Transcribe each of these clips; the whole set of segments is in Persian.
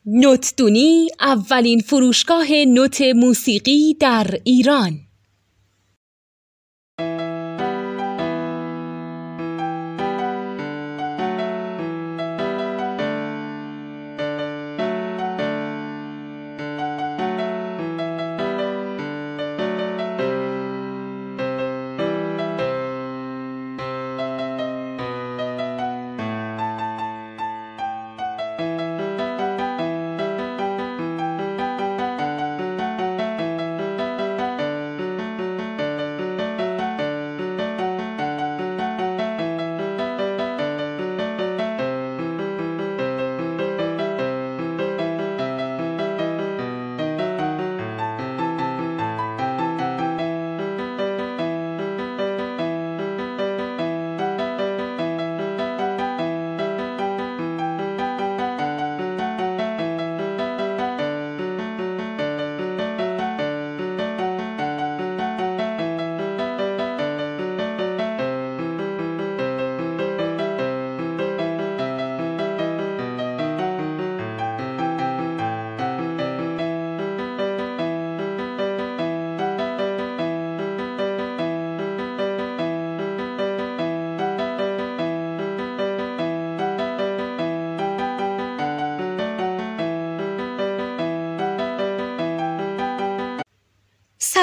نوتدونی اولین فروشگاه نوت موسیقی در ایران.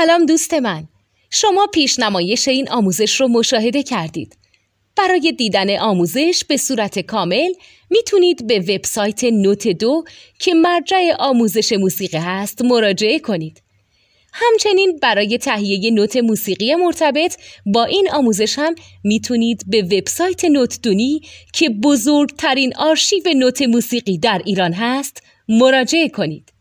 سلام دوست من، شما پیشنمایش این آموزش رو مشاهده کردید. برای دیدن آموزش به صورت کامل میتونید به وبسایت نوت 2 که مرجع آموزش موسیقی هست مراجعه کنید. همچنین برای تهیه نوت موسیقی مرتبط با این آموزش هم میتونید به وبسایت نوتدونی که بزرگترین آرشیو نوت موسیقی در ایران هست مراجعه کنید.